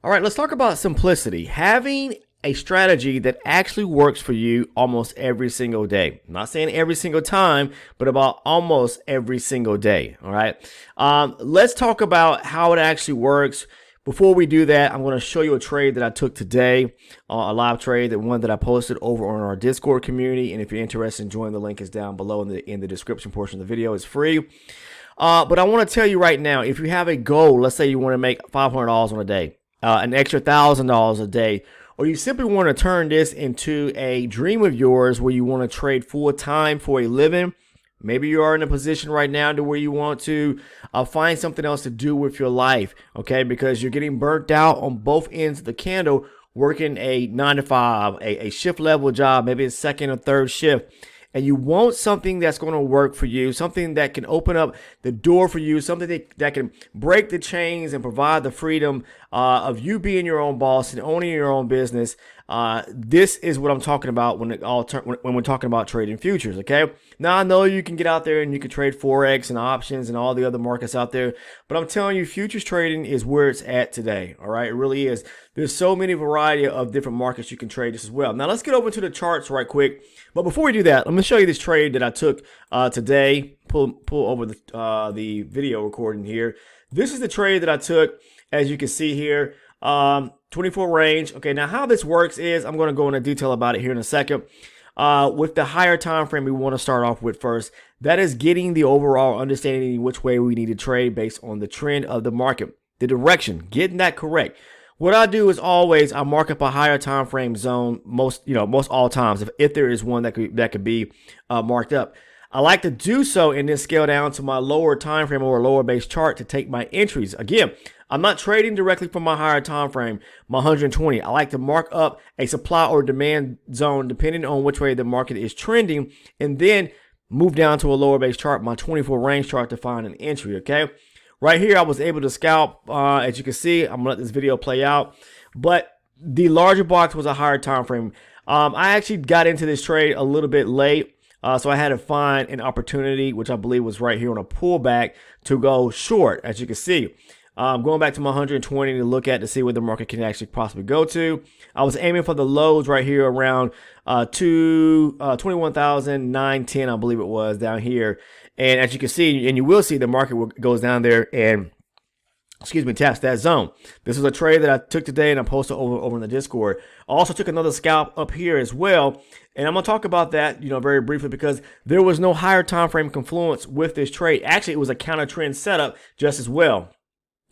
All right, let's talk about simplicity. Having a strategy that actually works for you almost every single day. I'm not saying every single time, but about almost every single day. All right. Let's talk about how it actually works. Before we do that, I'm going to show you a trade that I took today, a live trade, the one that I posted over on our Discord community. And if you're interested, join. The link is down below in the description portion of the video. It's free. But I want to tell you right now, if you have a goal, let's say you want to make $500 on a day, an extra $1,000 a day, or you simply want to turn this into a dream of yours where you want to trade full time for a living. Maybe you are in a position right now to where you want to find something else to do with your life, okay? Because you're getting burnt out on both ends of the candle, working a 9 to 5, a shift level job, maybe a second or third shift. And you want something that's going to work for you, something that can open up the door for you, something that can break the chains and provide the freedom of you being your own boss and owning your own business. This is what I'm talking about when we're talking about trading futures, okay? Now, I know you can get out there and you can trade Forex and options and all the other markets out there, but I'm telling you, futures trading is where it's at today, all right? It really is. There's so many variety of different markets you can trade this as well. Now, let's get over to the charts right quick. But before we do that, let me show you this trade that I took today. Pull over the video recording here. This is the trade that I took, as you can see here. 24 range. Okay, now how this works is, I'm going to go into detail about it here in a second. With the higher time frame we want to start off with first, that is getting the overall understanding which way we need to trade based on the trend of the market, the direction, getting that correct. What I do is always I mark up a higher time frame zone most all times if there is one that could be marked up. I like to do so and then scale down to my lower time frame or lower base chart to take my entries. Again, I'm not trading directly from my higher time frame, my 120. I like to mark up a supply or demand zone depending on which way the market is trending, and then move down to a lower base chart, my 24 range chart, to find an entry. Okay. Right here, I was able to scalp, as you can see. I'm gonna let this video play out, but the larger box was a higher time frame. I actually got into this trade a little bit late, so I had to find an opportunity, which I believe was right here on a pullback, to go short. As you can see, going back to my 120 to look at to see where the market can actually possibly go to. I was aiming for the lows right here around 21,910, I believe it was, down here. And as you can see, and you will see, the market goes down there and, taps that zone. This is a trade that I took today and I posted over in the Discord. I also took another scalp up here as well. And I'm going to talk about that, very briefly, because there was no higher time frame confluence with this trade. Actually, it was a counter trend setup just as well.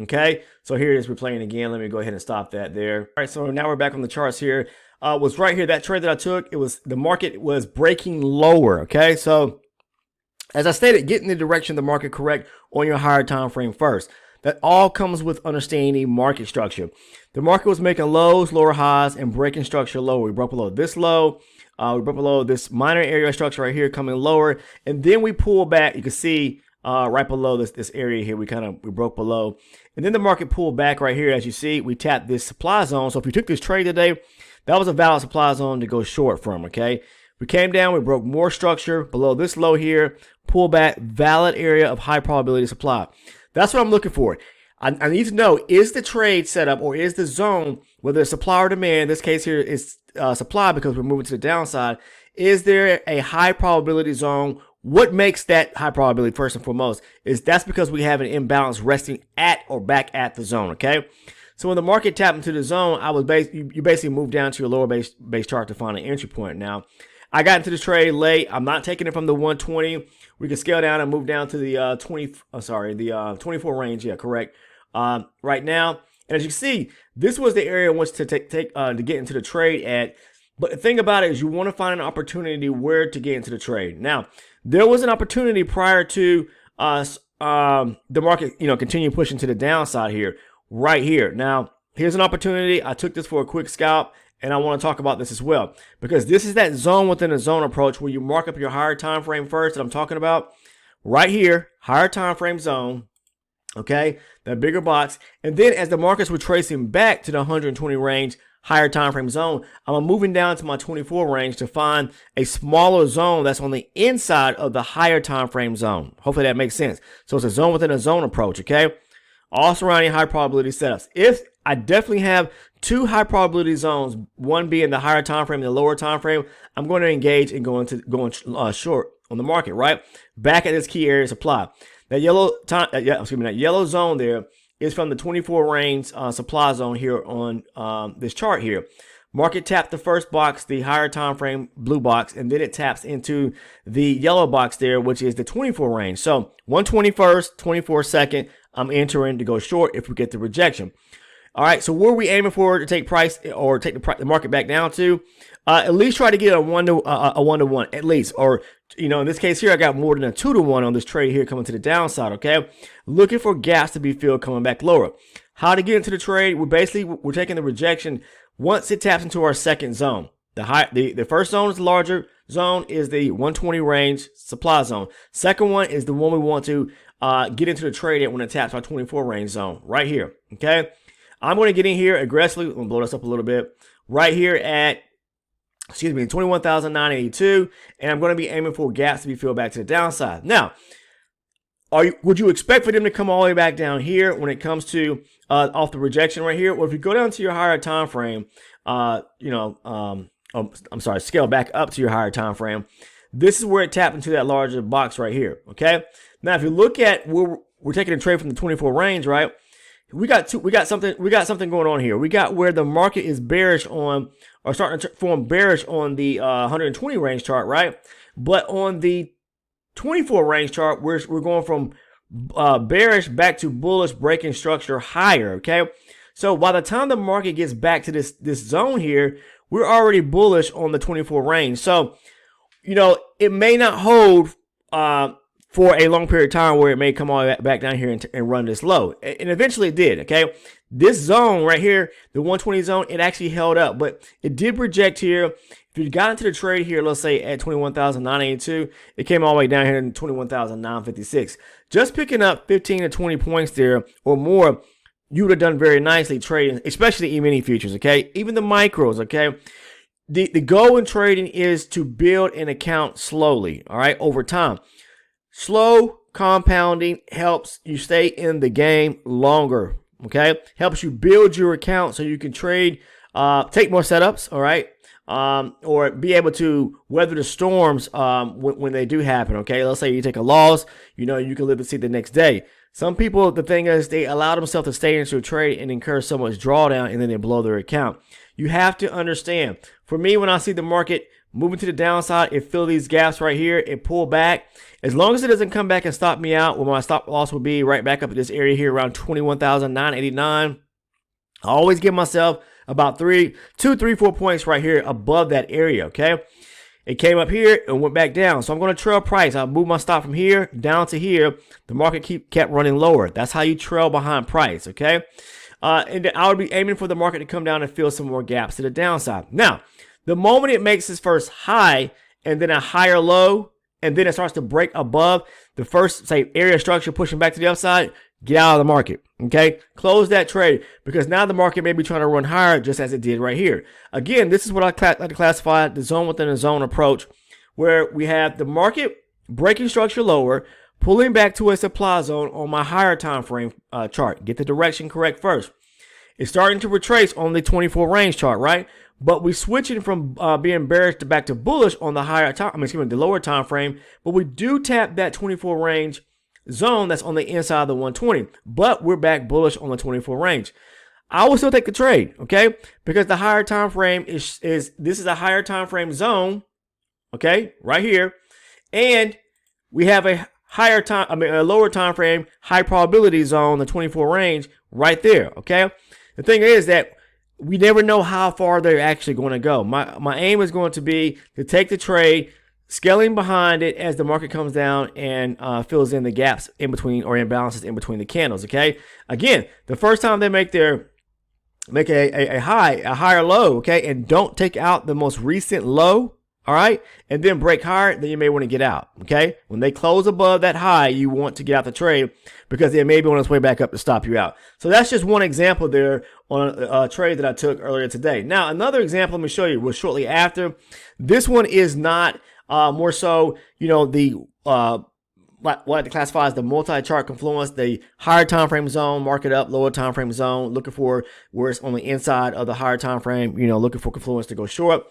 Okay, so here it is, we're playing again. Let me go ahead and stop that there. All right, so now we're back on the charts here. Was right here, that trade that I took, the market was breaking lower. Okay, so as I stated, getting the direction of the market correct on your higher time frame first. That all comes with understanding market structure. The market was making lows, lower highs, and breaking structure lower. We broke below this low. We broke below this minor area structure right here, coming lower, and then we pull back. You can see right below this area here, we broke below, and then the market pulled back right here. As you see, we tapped this supply zone. So if you took this trade today, that was a valid supply zone to go short from. Okay, we came down, we broke more structure below this low here, pull back, valid area of high probability supply. That's what I'm looking for. I need to know, is the trade set up, or is the zone, whether it's supply or demand, in this case here is supply because we're moving to the downside, is there a high probability zone? What makes that high probability, first and foremost, is that's because we have an imbalance resting at or back at the zone. Okay, so when the market tapped into the zone, you basically move down to your lower base chart to find an entry point. Now, I got into the trade late. I'm not taking it from the 120. We can scale down and move down to the 24 range. Yeah, correct. Right now, and as you can see, this was the area in which to get into the trade at. But the thing about it is, you want to find an opportunity where to get into the trade. Now, there was an opportunity prior to the market, continue pushing to the downside here, right here. Now, here's an opportunity. I took this for a quick scalp, and I want to talk about this as well, because this is that zone within a zone approach where you mark up your higher time frame first that I'm talking about. Right here, higher time frame zone. Okay, that bigger box, and then as the markets were tracing back to the 120 range, higher time frame zone, I'm moving down to my 24 range to find a smaller zone that's on the inside of the higher time frame zone. Hopefully that makes sense. So it's a zone within a zone approach. Okay, all surrounding high probability setups. If I definitely have two high probability zones, one being the higher time frame and the lower time frame. I'm going to engage in going short on the market, right? Back at this key area supply. That yellow zone there is from the 24 range supply zone here on this chart here. Market tapped the first box, the higher time frame blue box, and then it taps into the yellow box there, which is the 24 range. So 121st, 22nd, I'm entering to go short if we get the rejection. All right, so where are we aiming for to take price or take the market back down to? At least try to get a one to one at least, or in this case here, I got more than a 2-to-1 on this trade here coming to the downside. Okay, looking for gaps to be filled coming back lower. How to get into the trade? We're taking the rejection once it taps into our second zone. The first zone is the larger zone, is the 120 range supply zone. Second one is the one we want to get into the trade at when it taps our 24 range zone right here. Okay, I'm going to get in here aggressively. I'm going to blow this up a little bit right here at 21,982, and I'm going to be aiming for gaps to be filled back to the downside. Now, would you expect for them to come all the way back down here when it comes to off the rejection right here? Or if you go down to your higher time frame, scale back up to your higher time frame. This is where it tapped into that larger box right here. Okay. Now, if you look at where we're taking a trade from the 24 range, right? We got something going on here. We got where the market is bearish on, or starting to form bearish on the 120 range chart, right? But on the 24 range chart, we're going from bearish back to bullish, breaking structure higher. Okay, so by the time the market gets back to this zone here, we're already bullish on the 24 range. So it may not hold for a long period of time, where it may come all back down here and run this low, and eventually it did. Okay, this zone right here, the 120 zone, it actually held up, but it did reject here. If you got into the trade here, let's say at 21,982, it came all the way down here to 21,956. Just picking up 15 to 20 points there or more, you would have done very nicely trading, especially the E-mini futures, okay? Even the micros, okay? The goal in trading is to build an account slowly, all right, over time. Slow compounding helps you stay in the game longer, okay? Helps you build your account so you can trade, take more setups, all right? Or be able to weather the storms when they do happen. Okay, let's say you take a loss, you can live to see the next day. Some people, the thing is, they allow themselves to stay into a trade and incur so much drawdown, and then they blow their account. You have to understand. For me, when I see the market moving to the downside, it fill these gaps right here, it pull back. As long as it doesn't come back and stop me out, well, my stop loss will be right back up at this area here around 21,989. I always give myself about 4 points right here above that area. Okay, it came up here and went back down, so I'm going to trail price. I'll move my stop from here down to here. The market kept running lower. That's how you trail behind price. Okay, and I would be aiming for the market to come down and fill some more gaps to the downside. Now, the moment it makes its first high and then a higher low, and then it starts to break above the first, say, area structure pushing back to the upside, get out of the market. Okay, close that trade, because now the market may be trying to run higher, just as it did right here. Again, this is what I like to classify the zone within a zone approach, where we have the market breaking structure lower, pulling back to a supply zone on my higher time frame chart. Get the direction correct first. It's starting to retrace on the 24 range chart, right? But we're switching from being bearish to back to bullish on the the lower time frame. But we do tap that 24 range zone that's on the inside of the 120, but we're back bullish on the 24 range. I will still take the trade, okay? Because the higher time frame this is a higher time frame zone, okay, right here, and we have a lower time frame high probability zone, the 24 range, right there, okay? The thing is that we never know how far they're actually going to go. My aim is going to be to take the trade, scaling behind it as the market comes down and fills in the gaps in between, or imbalances in between the candles. Okay. Again, the first time they make a higher low, okay, and don't take out the most recent low, all right, and then break higher, then you may want to get out. Okay. When they close above that high, you want to get out the trade, because it may be on its way back up to stop you out. So that's just one example there on a trade that I took earlier today. Now, another example, let me show you, was shortly after. This one is not more so, the what I like to classify as the multi-chart confluence, the higher time frame zone, market up, lower time frame zone, looking for where it's on the inside of the higher time frame, looking for confluence to go short.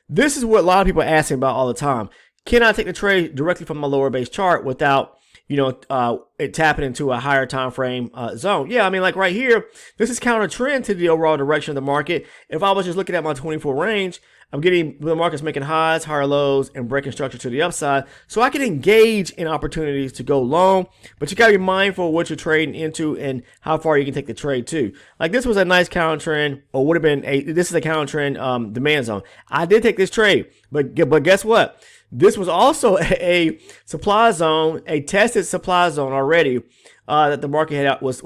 This is what a lot of people are asking about all the time. Can I take the trade directly from my lower base chart without it tapping into a higher time frame zone? Yeah, I mean, like right here, this is counter trend to the overall direction of the market. If I was just looking at my 24 range, I'm getting the market's making highs, higher lows, and breaking structure to the upside. So I can engage in opportunities to go long, but you got to be mindful of what you're trading into and how far you can take the trade to. Like this was a nice counter trend, or would have been this is a counter trend demand zone. I did take this trade, but guess what? This was also a supply zone, a tested supply zone already that the market had was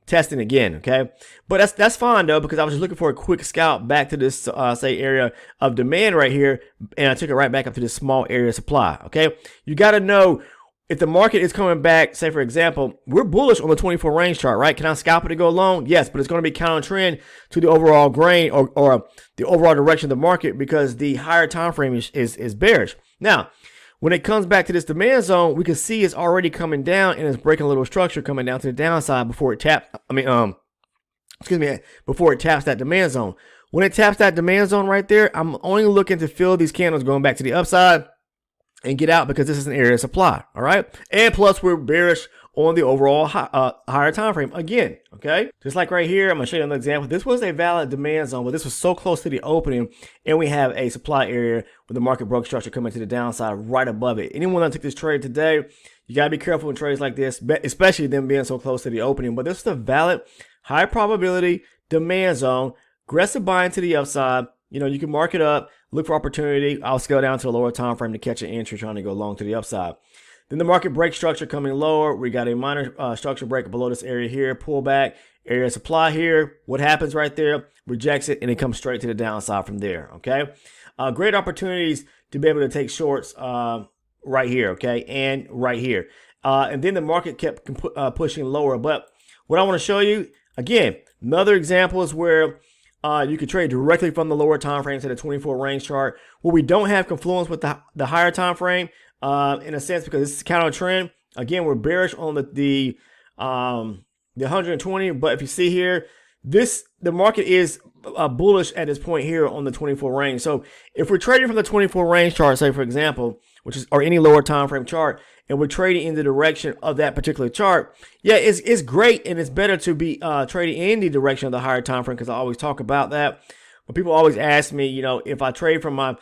testing again. Okay, but that's fine though, because I was just looking for a quick scalp back to this say area of demand right here, and I took it right back up to this small area of supply. Okay, you got to know if the market is coming back. Say for example, we're bullish on the 24 range chart, right? Can I scalp it to go long? Yes, but it's going to be counter trend to the overall grain or the overall direction of the market, because the higher time frame is bearish. Now, when it comes back to this demand zone, we can see it's already coming down and it's breaking a little structure coming down to the downside before it taps. Before it taps that demand zone. When it taps that demand zone right there, I'm only looking to fill these candles going back to the upside and get out, because this is an area of supply. All right, and plus we're bearish on the overall higher time frame again. Okay, just like right here, I'm gonna show you another example. This was a valid demand zone, but this was so close to the opening, and we have a supply area where the market broke structure coming to the downside right above it. Anyone that took this trade today, you gotta be careful in trades like this, especially them being so close to the opening. But this is a valid, high probability demand zone, aggressive buying to the upside. You can mark it up, look for opportunity. I'll scale down to the lower time frame to catch an entry trying to go long to the upside. Then the market break structure coming lower. We got a minor structure break below this area here, pull back, area of supply here. What happens right there? Rejects it, and it comes straight to the downside from there. Okay, great opportunities to be able to take shorts right here. Okay, and right here. And then the market kept pushing lower. But what I want to show you again, another example is where you could trade directly from the lower time frame to the 24 range chart, where we don't have confluence with the higher time frame. In a sense, because this is counter trend. Again, we're bearish on the 120, but if you see here, the market is bullish at this point here on the 24 range. So if we're trading from the 24 range chart, say for example, or any lower time frame chart, and we're trading in the direction of that particular chart, yeah, it's great, and it's better to be trading in the direction of the higher time frame, because I always talk about that. But people always ask me, if I trade from my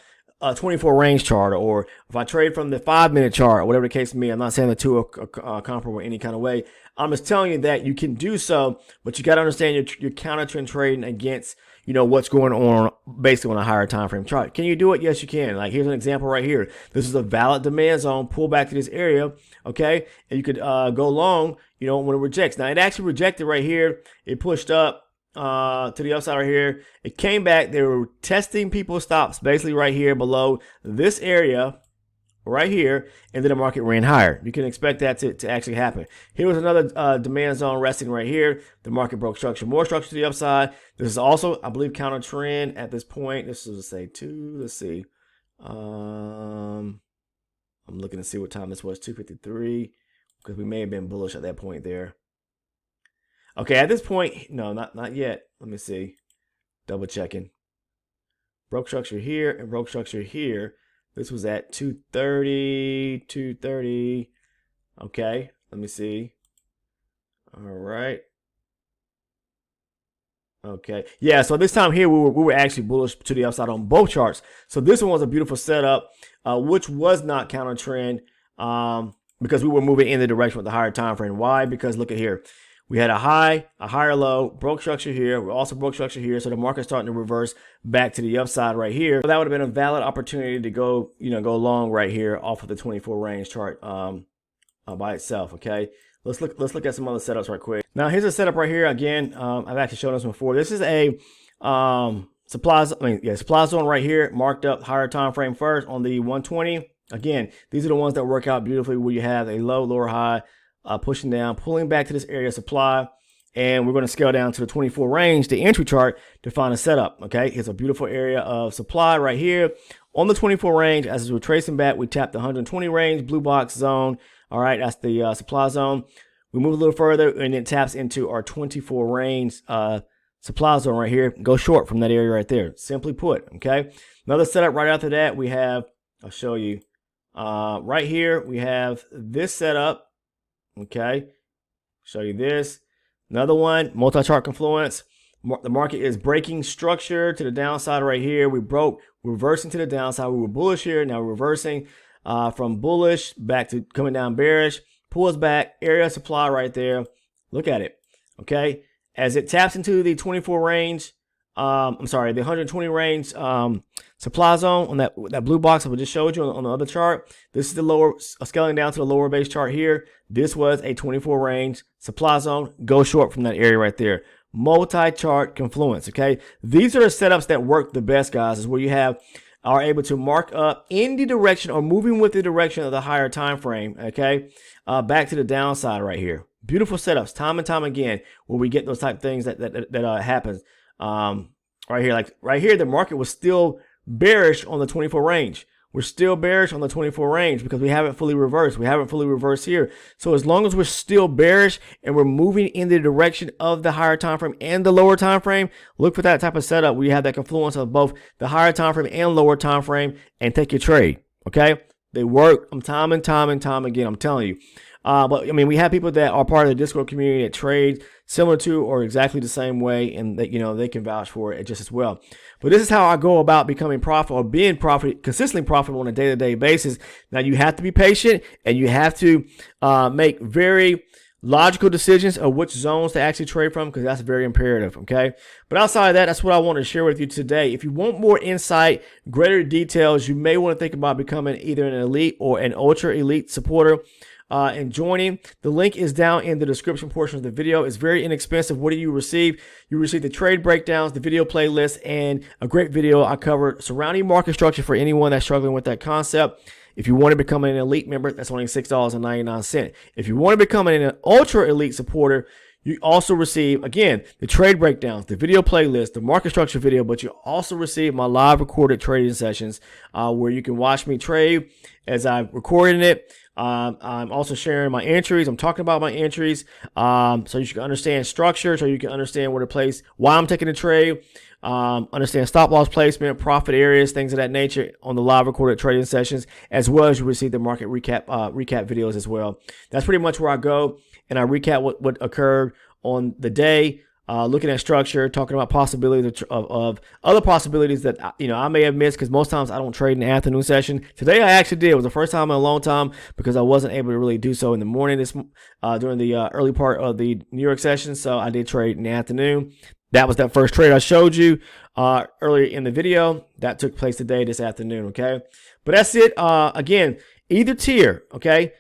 24 range chart, or if I trade from the 5-minute chart, or whatever the case may be. I'm not saying the two are comparable in any kind of way. I'm just telling you that you can do so, but you got to understand you're counter trend trading against what's going on basically on a higher time frame chart. Can you do it? Yes, you can. Like here's an example right here. This is a valid demand zone. Pull back to this area, okay, and you could go long. When it rejects. Now it actually rejected right here. It pushed up to the upside right here. It came back. They were testing people's stops basically right here below this area right here, and then the market ran higher. You can expect that to actually happen. Here was another demand zone resting right here. The market broke structure, more structure to the upside. This is also, I believe, counter trend at this point. This is say 2. Let's see. I'm looking to see what time this was. 2:53, because we may have been bullish at that point there. Okay, at this point, no, not yet. Let me see. Double checking. Broke structure here and broke structure here. This was at 2:30. Okay, let me see. All right. Okay, yeah, so this time here, we were actually bullish to the upside on both charts. So this one was a beautiful setup, which was not counter trend because we were moving in the direction with the higher time frame. Why? Because look at here. We had a high, a higher low, broke structure here. We also broke structure here. So the market's starting to reverse back to the upside right here. So that would have been a valid opportunity to go, go long right here off of the 24 range chart by itself. Okay. Let's look at some other setups right quick. Now here's a setup right here. Again, I've actually shown this one before. This is a supply zone right here, marked up higher time frame first on the 120. Again, these are the ones that work out beautifully where you have a low, lower, high. Pushing down, pulling back to this area of supply, and we're going to scale down to the 24 range, the entry chart, to find a setup. Okay, it's a beautiful area of supply right here on the 24 range. As we're tracing back, we tapped the 120 range, blue box zone, All right, that's the supply zone. We move a little further and it taps into our 24 range supply zone right here. Go short from that area right there. Simply put, okay? Another setup right after that, we have, I'll show you. Right here, we have this setup, okay? Show you this. Another one, multi-chart confluence. The market is breaking structure to the downside right here. We broke, reversing to the downside. We were bullish here, now we're reversing from bullish back to coming down bearish. Pulls back, area supply right there. Look at it, okay? As it taps into the 24 range, the 120 range supply zone on that blue box I just showed you on the other chart. This is the lower, scaling down to the lower base chart here. This was a 24 range supply zone. Go short from that area right there. Multi-chart confluence, okay? These are the setups that work the best, guys, is where you are able to mark up in the direction or moving with the direction of the higher time frame, okay? Back to the downside right here. Beautiful setups, time and time again, where we get those type of things that happens. Right here, like right here, the market was still bearish on the 24 range. We're still bearish on the 24 range because we haven't fully reversed. We haven't fully reversed here. So as long as we're still bearish and we're moving in the direction of the higher time frame and the lower time frame, look for that type of setup where you have that confluence of both the higher time frame and lower time frame and take your trade. Okay, they work time and time again. I'm telling you. But I mean, we have people that are part of the Discord community that trade similar to or exactly the same way, and that, you know, they can vouch for it just as well. But this is how I go about becoming profitable or being consistently profitable on a day-to-day basis. Now, you have to be patient and you have to make very logical decisions of which zones to actually trade from, because that's very imperative, okay? But outside of that, that's what I want to share with you today. If you want more insight, greater details, you may want to think about becoming either an elite or an ultra elite supporter and joining. The link is down in the description portion of the video. It's very inexpensive. What do you receive? You receive the trade breakdowns, the video playlist, and a great video I cover surrounding market structure for anyone that's struggling with that concept. If you want to become an elite member, that's only $6.99. If you want to become an ultra elite supporter, you also receive, again, the trade breakdowns, the video playlist, the market structure video, but you also receive my live recorded trading sessions where you can watch me trade as I'm recording it. I'm also sharing my entries. I'm talking about my entries so you can understand structure, so you can understand where to place, why I'm taking the trade, understand stop loss placement, profit areas, things of that nature on the live recorded trading sessions, as well as you receive the market recap videos as well. That's pretty much where I go and I recap what occurred on the day. Looking at structure, talking about possibilities of other possibilities that I may have missed, because most times I don't trade in the afternoon session. Today I actually did. It was the first time in a long time because I wasn't able to really do so in the morning during the early part of the New York session. So I did trade in the afternoon. That was that first trade I showed you earlier in the video. That took place today, this afternoon. Okay, but that's it. Again, either tier. Okay,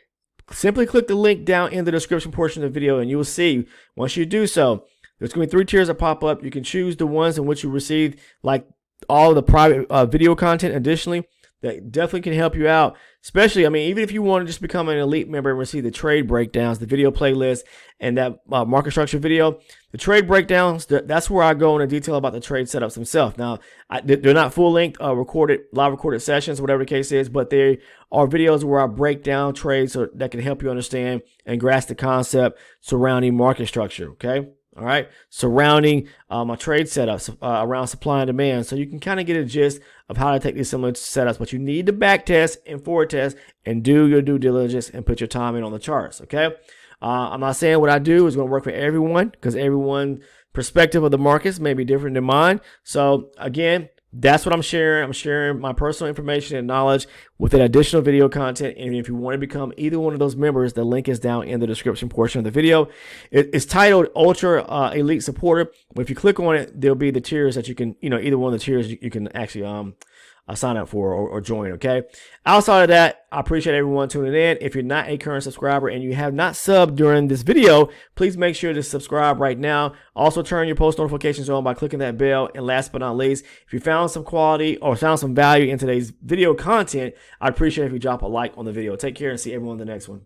simply click the link down in the description portion of the video, and you will see once you do so, there's going to be 3 tiers that pop up. You can choose the ones in which you receive like all of the private video content additionally. That definitely can help you out. Especially, I mean, even if you want to just become an elite member and receive the trade breakdowns, the video playlist, and that market structure video. The trade breakdowns, that's where I go into detail about the trade setups themselves. Now, they're not full-length live recorded sessions, whatever the case is, but they are videos where I break down trades so that can help you understand and grasp the concept surrounding market structure, okay? All right, surrounding my trade setups around supply and demand, so you can kind of get a gist of how to take these similar setups. But you need to back test and forward test and do your due diligence and put your time in on the charts. Okay, I'm not saying what I do is going to work for everyone, because everyone's perspective of the markets may be different than mine. So again, that's what I'm sharing. I'm sharing my personal information and knowledge with an additional video content. And if you want to become either one of those members, the link is down in the description portion of the video. It's titled Ultra Elite Supporter. But if you click on it, there'll be the tiers that you can, either one of the tiers you can actually sign up for or join, okay? Outside of that, I appreciate everyone tuning in. If you're not a current subscriber and you have not subbed during this video, please make sure to subscribe right now. Also, turn your post notifications on by clicking that bell. And last but not least, if you found some quality or found some value in today's video content, I'd appreciate if you drop a like on the video. Take care and see everyone in the next one.